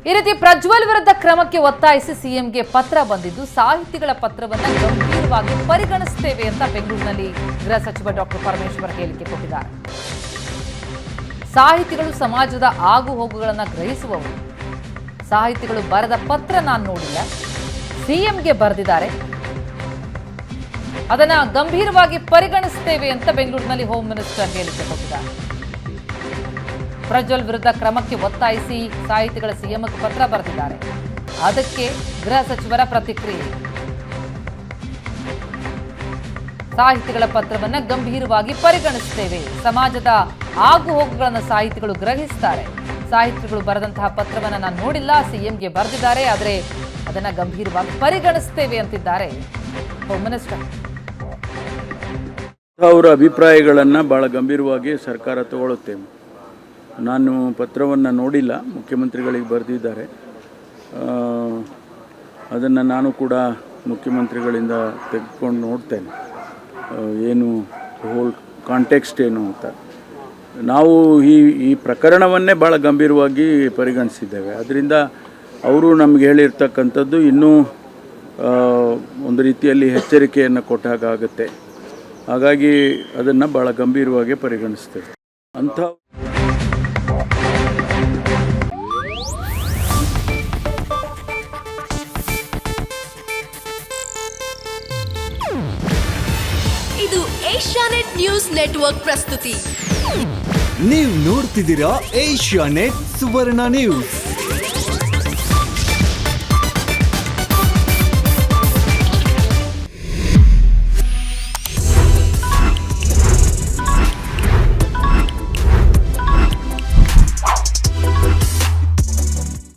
ಈ ರೀತಿ ಪ್ರಜ್ವಲ್ ವಿರುದ್ಧ ಕ್ರಮಕ್ಕೆ ಒತ್ತಾಯಿಸಿ ಸಿಎಂಗೆ ಪತ್ರ ಬಂದಿದ್ದು, ಸಾಹಿತಿಗಳ ಪತ್ರವನ್ನು ಗಂಭೀರವಾಗಿ ಪರಿಗಣಿಸುತ್ತೇವೆ ಅಂತ ಬೆಂಗಳೂರಿನಲ್ಲಿ ಗೃಹ ಸಚಿವ ಡಾಕ್ಟರ್ ಪರಮೇಶ್ವರ್ ಹೇಳಿಕೆ ಕೊಟ್ಟಿದ್ದಾರೆ. ಸಾಹಿತಿಗಳು ಸಮಾಜದ ಆಗುಹೋಗುಗಳನ್ನು ಗ್ರಹಿಸುವವರು. ಸಾಹಿತಿಗಳು ಬರೆದ ಪತ್ರ ನಾನು ನೋಡಿಲ್ಲ, ಸಿಎಂಗೆ ಬರೆದಿದ್ದಾರೆ, ಅದನ್ನ ಗಂಭೀರವಾಗಿ ಪರಿಗಣಿಸುತ್ತೇವೆ ಅಂತ ಬೆಂಗಳೂರಿನಲ್ಲಿ ಹೋಮ್ ಮಿನಿಸ್ಟರ್ ಹೇಳಿಕೆ ಕೊಟ್ಟಿದ್ದಾರೆ. ಪ್ರಜ್ವಲ್ ವಿರುದ್ಧ ಕ್ರಮಕ್ಕೆ ಒತ್ತಾಯಿಸಿ ಸಾಹಿತಿಗಳ ಸಿಎಂಗೆ ಪತ್ರ ಬರೆದಿದ್ದಾರೆ. ಅದಕ್ಕೆ ಗೃಹ ಸಚಿವರ ಪ್ರತಿಕ್ರಿಯೆ. ಸಾಹಿತಿಗಳ ಪತ್ರವನ್ನು ಗಂಭೀರವಾಗಿ ಪರಿಗಣಿಸುತ್ತೇವೆ. ಸಮಾಜದ ಆಗುಹೋಗುಗಳನ್ನು ಸಾಹಿತಿಗಳು ಗ್ರಹಿಸುತ್ತಾರೆ. ಸಾಹಿತಿಗಳು ಬರೆದಂತಹ ಪತ್ರವನ್ನು ನಾನು ನೋಡಿಲ್ಲ, ಸಿಎಂಗೆ ಬರೆದಿದ್ದಾರೆ, ಆದರೆ ಅದನ್ನ ಗಂಭೀರವಾಗಿ ಪರಿಗಣಿಸುತ್ತೇವೆ ಅಂತಿದ್ದಾರೆ ಹೋಮ್ ಮಿನಿಸ್ಟರ್. ಅವರ ಅಭಿಪ್ರಾಯಗಳನ್ನು ಭಾಳ ಗಂಭೀರವಾಗಿ ಸರ್ಕಾರ ತಗೊಳ್ಳುತ್ತೆ. ನಾನು ಪತ್ರವನ್ನು ನೋಡಿಲ್ಲ, ಮುಖ್ಯಮಂತ್ರಿಗಳಿಗೆ ಬರೆದಿದ್ದಾರೆ. ಅದನ್ನು ನಾನು ಕೂಡ ಮುಖ್ಯಮಂತ್ರಿಗಳಿಂದ ತೆಗೆದುಕೊಂಡು ನೋಡ್ತೇನೆ, ಏನು ಹೋಲ್ ಕಾಂಟೆಕ್ಸ್ಟ್ ಏನು ಅಂತ. ನಾವು ಈ ಪ್ರಕರಣವನ್ನೇ ಭಾಳ ಗಂಭೀರವಾಗಿ ಪರಿಗಣಿಸಿದ್ದೇವೆ. ಅದರಿಂದ ಅವರು ನಮಗೆ ಹೇಳಿರ್ತಕ್ಕಂಥದ್ದು ಇನ್ನೂ ಒಂದು ರೀತಿಯಲ್ಲಿ ಎಚ್ಚರಿಕೆಯನ್ನು ಕೊಟ್ಟಾಗುತ್ತೆ. ಹಾಗಾಗಿ ಅದನ್ನು ಭಾಳ ಗಂಭೀರವಾಗಿ ಪರಿಗಣಿಸ್ತೇವೆ ಅಂಥ. ಇದು ಏಷ್ಯಾನೆಟ್ ನ್ಯೂಸ್ ನೆಟ್ವರ್ಕ್ ಪ್ರಸ್ತುತಿ. ನೀವು ನೋಡ್ತಿದ್ದೀರಾ ಏಷ್ಯಾನೆಟ್ ಸುವರ್ಣ ನ್ಯೂಸ್.